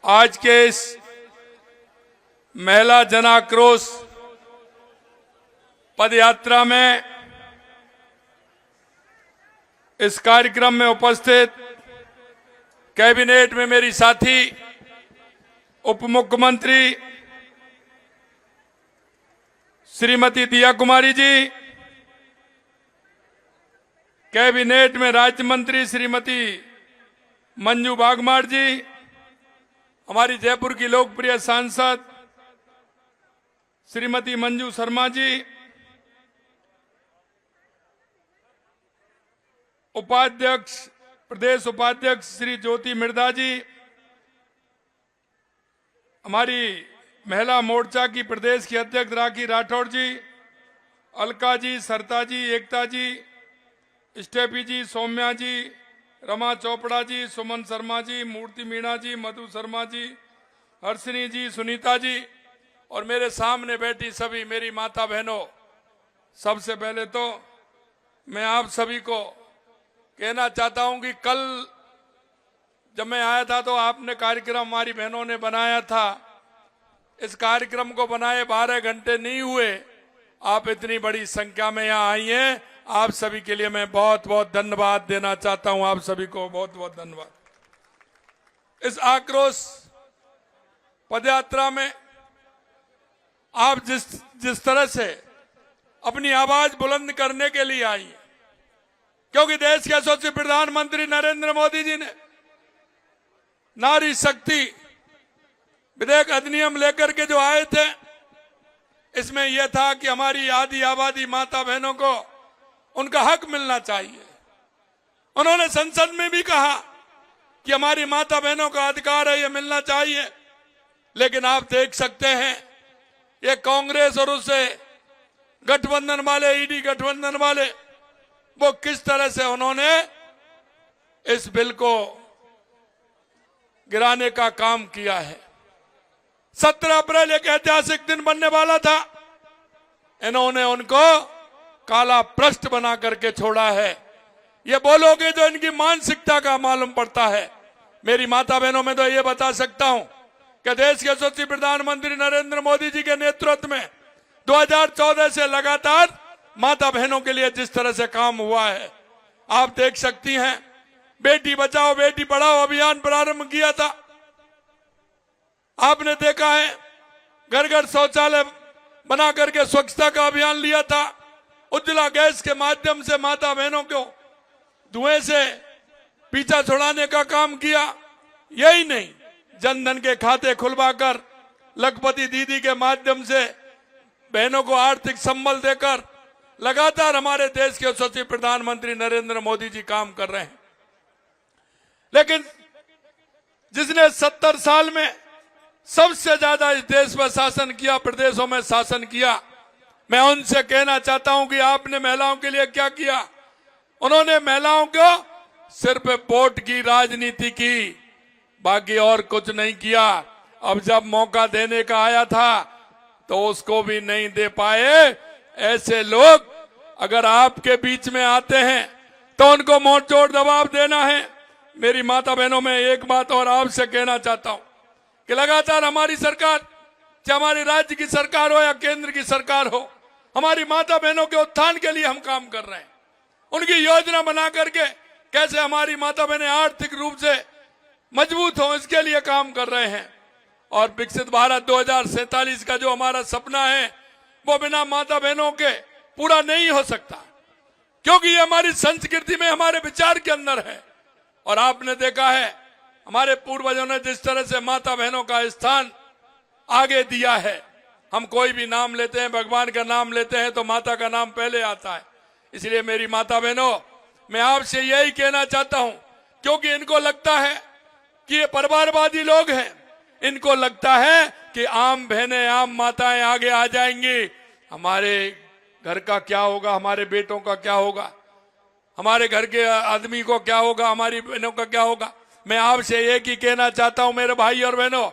आज के इस महिला जन आक्रोश पदयात्रा में इस कार्यक्रम में उपस्थित कैबिनेट में मेरी साथी उप मुख्यमंत्री श्रीमती दिया कुमारी जी, कैबिनेट में राज्य मंत्री श्रीमती मंजू बागमार जी, हमारी जयपुर की लोकप्रिय सांसद श्रीमती मंजू शर्मा जी, उपाध्यक्ष प्रदेश उपाध्यक्ष श्री ज्योति मिर्धा जी, हमारी महिला मोर्चा की प्रदेश की अध्यक्ष राखी राठौड़ जी, अलका जी, सरता जी, एकता जी, स्टेफी जी, सौम्या जी, रमा चोपड़ा जी, सुमन शर्मा जी, मूर्ति मीणा जी, मधु शर्मा जी, हर्षिनी जी, सुनीता जी और मेरे सामने बैठी सभी मेरी माता बहनों, सबसे पहले तो मैं आप सभी को कहना चाहता हूं कि कल जब मैं आया था तो आपने कार्यक्रम हमारी बहनों ने बनाया था। इस कार्यक्रम को बनाए 12 घंटे नहीं हुए, आप इतनी बड़ी संख्या में यहाँ आई हैं। आप सभी के लिए मैं बहुत बहुत धन्यवाद देना चाहता हूं। आप सभी को बहुत बहुत धन्यवाद। इस आक्रोश पदयात्रा में आप जिस तरह से अपनी आवाज बुलंद करने के लिए आई, क्योंकि देश के यशस्वी प्रधानमंत्री नरेंद्र मोदी जी ने नारी शक्ति विधेयक अधिनियम लेकर के जो आए थे, इसमें यह था कि हमारी आधी आबादी माता बहनों को उनका हक मिलना चाहिए। उन्होंने संसद में भी कहा कि हमारी माता बहनों का अधिकार है, यह मिलना चाहिए। लेकिन आप देख सकते हैं ये कांग्रेस और उससे गठबंधन वाले, ईडी गठबंधन वाले, वो किस तरह से उन्होंने इस बिल को गिराने का काम किया है। 17 अप्रैल एक ऐतिहासिक दिन बनने वाला था, इन्होंने उनको काला पृष्ठ बना करके छोड़ा है। ये बोलोगे जो इनकी मानसिकता का मालूम पड़ता है। मेरी माता बहनों में तो ये बता सकता हूं कि देश के यशस्वी प्रधानमंत्री नरेंद्र मोदी जी के नेतृत्व में 2014 से लगातार माता बहनों के लिए जिस तरह से काम हुआ है, आप देख सकती हैं। बेटी बचाओ बेटी पढ़ाओ अभियान प्रारंभ किया था, आपने देखा है। घर घर शौचालय बना करके स्वच्छता का अभियान लिया था। उज्ज्वला गैस के माध्यम से माता बहनों को धुएं से पीछा छुड़ाने का काम किया। यही नहीं, जनधन के खाते खुलवाकर लखपति दीदी के माध्यम से बहनों को आर्थिक संबल देकर लगातार हमारे देश के यशस्वी प्रधानमंत्री नरेंद्र मोदी जी काम कर रहे हैं। लेकिन जिसने 70 साल में सबसे ज्यादा इस देश में शासन किया, प्रदेशों में शासन किया, मैं उनसे कहना चाहता हूं कि आपने महिलाओं के लिए क्या किया। उन्होंने महिलाओं को सिर्फ वोट की राजनीति की, बाकी और कुछ नहीं किया। अब जब मौका देने का आया था तो उसको भी नहीं दे पाए। ऐसे लोग अगर आपके बीच में आते हैं तो उनको मुंहतोड़ जवाब देना है। मेरी माता बहनों में एक बात और आपसे कहना चाहता हूं कि लगातार हमारी सरकार, चाहे हमारी राज्य की सरकार हो या केंद्र की सरकार हो, हमारी माता बहनों के उत्थान के लिए हम काम कर रहे हैं। उनकी योजना बना करके कैसे हमारी माता बहनें आर्थिक रूप से मजबूत हो, इसके लिए काम कर रहे हैं। और विकसित भारत 2047 का जो हमारा सपना है, वो बिना माता बहनों के पूरा नहीं हो सकता, क्योंकि ये हमारी संस्कृति में, हमारे विचार के अंदर है। और आपने देखा है हमारे पूर्वजों ने जिस तरह से माता बहनों का स्थान आगे दिया है। हम कोई भी नाम लेते हैं, भगवान का नाम लेते हैं तो माता का नाम पहले आता है। इसलिए मेरी माता बहनों, मैं आपसे यही कहना चाहता हूं, क्योंकि इनको लगता है कि ये परिवारवादी लोग हैं, इनको लगता है कि आम बहनें, आम माताएं आगे आ जाएंगी, हमारे घर का क्या होगा, हमारे बेटों का क्या होगा, हमारे घर के आदमी को क्या होगा, हमारी बहनों का क्या होगा। मैं आपसे एक ही कहना चाहता हूं मेरे भाई और बहनों,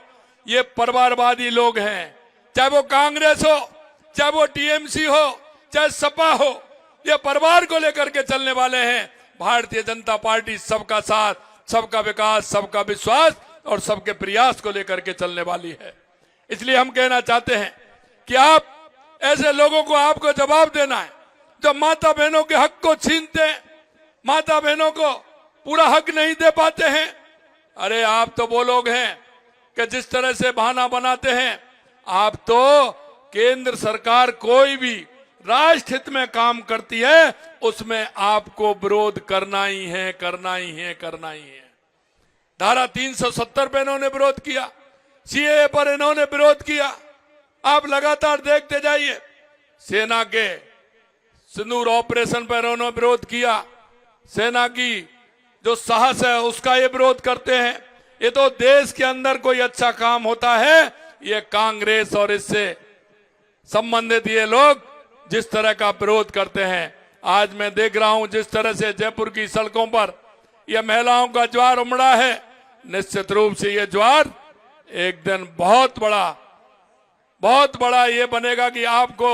ये परिवारवादी लोग हैं। चाहे वो कांग्रेस हो, चाहे वो टीएमसी हो, चाहे सपा हो, ये परिवार को लेकर के चलने वाले हैं। भारतीय जनता पार्टी सबका साथ, सबका विकास, सबका विश्वास, और सबके प्रयास को लेकर के चलने वाली है। इसलिए हम कहना चाहते हैं कि आप ऐसे लोगों को आपको जवाब देना है जो माता बहनों के हक को छीनते हैं, माता बहनों को पूरा हक नहीं दे पाते हैं। अरे आप तो वो लोग हैं कि जिस तरह से बहाना बनाते हैं, आप तो केंद्र सरकार कोई भी राष्ट्र हित में काम करती है उसमें आपको विरोध करना ही है, करना ही है, करना ही है। धारा 370 पे इन्होंने विरोध किया, सीएए पर इन्होंने विरोध किया। आप लगातार देखते जाइए, सेना के सिंदूर ऑपरेशन पर इन्होंने विरोध किया, सेना की जो साहस है उसका ये विरोध करते हैं। ये तो देश के अंदर कोई अच्छा काम होता है, ये कांग्रेस और इससे संबंधित ये लोग जिस तरह का विरोध करते हैं। आज मैं देख रहा हूं जिस तरह से जयपुर की सड़कों पर यह महिलाओं का ज्वार उमड़ा है, निश्चित रूप से ये ज्वार एक दिन बहुत बड़ा ये बनेगा कि आपको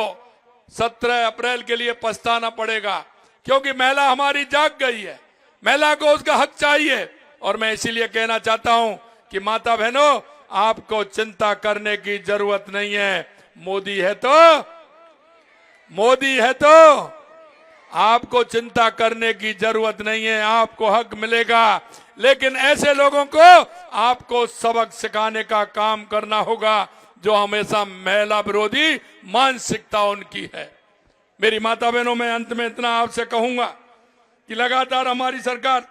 17 अप्रैल के लिए पछताना पड़ेगा, क्योंकि महिला हमारी जाग गई है, महिला को उसका हक चाहिए। और मैं इसीलिए कहना चाहता हूं कि माता बहनों, आपको चिंता करने की जरूरत नहीं है। मोदी है तो आपको चिंता करने की जरूरत नहीं है, आपको हक मिलेगा। लेकिन ऐसे लोगों को आपको सबक सिखाने का काम करना होगा जो हमेशा महिला विरोधी मानसिकता उनकी है। मेरी माता बहनों, मैं अंत में इतना आपसे कहूंगा कि लगातार हमारी सरकार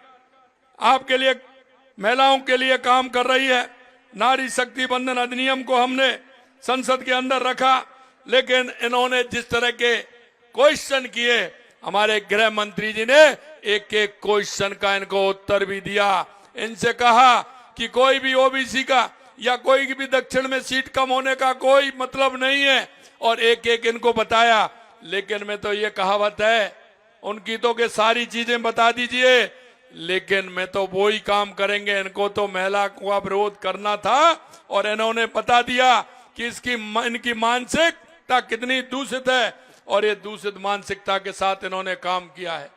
आपके लिए, महिलाओं के लिए काम कर रही है। नारी शक्ति बंधन अधिनियम को हमने संसद के अंदर रखा, लेकिन इन्होंने जिस तरह के क्वेश्चन किए, हमारे गृह मंत्री जी ने एक एक क्वेश्चन का इनको उत्तर भी दिया। इनसे कहा कि कोई भी ओबीसी का या कोई भी दक्षिण में सीट कम होने का कोई मतलब नहीं है, और एक एक इनको बताया। लेकिन मैं तो ये कहावत है उनकी तो कि सारी चीजें बता दीजिए, लेकिन मैं तो वो ही काम करेंगे। इनको तो महिला का विरोध करना था और इन्होंने बता दिया कि इनकी मानसिकता कितनी दूषित है, और ये दूषित मानसिकता के साथ इन्होंने काम किया है।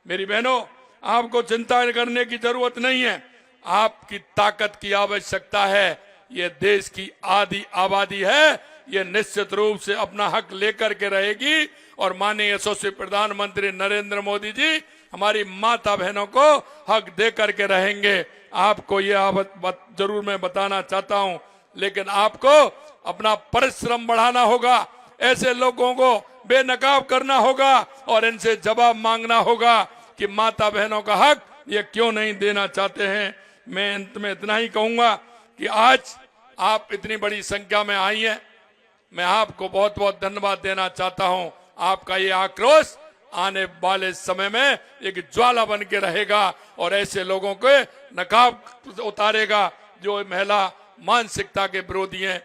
मेरी बहनों, आपको चिंता करने की जरूरत नहीं है, आपकी ताकत की आवश्यकता है। ये देश की आधी आबादी है, ये निश्चित रूप से अपना हक लेकर के रहेगी। और माननीय यशस्वी प्रधानमंत्री नरेंद्र मोदी जी हमारी माता बहनों को हक दे करके रहेंगे। आपको ये जरूर मैं बताना चाहता हूं, लेकिन आपको अपना परिश्रम बढ़ाना होगा, ऐसे लोगों को बेनकाब करना होगा और इनसे जवाब मांगना होगा कि माता बहनों का हक ये क्यों नहीं देना चाहते हैं। मैं अंत में इतना ही कहूंगा कि आज आप इतनी बड़ी संख्या में आई हैं, मैं आपको बहुत बहुत धन्यवाद देना चाहता हूं। आपका ये आक्रोश आने वाले समय में एक ज्वाला बन के रहेगा और ऐसे लोगों को नकाब उतारेगा जो महिला मानसिकता के विरोधी हैं।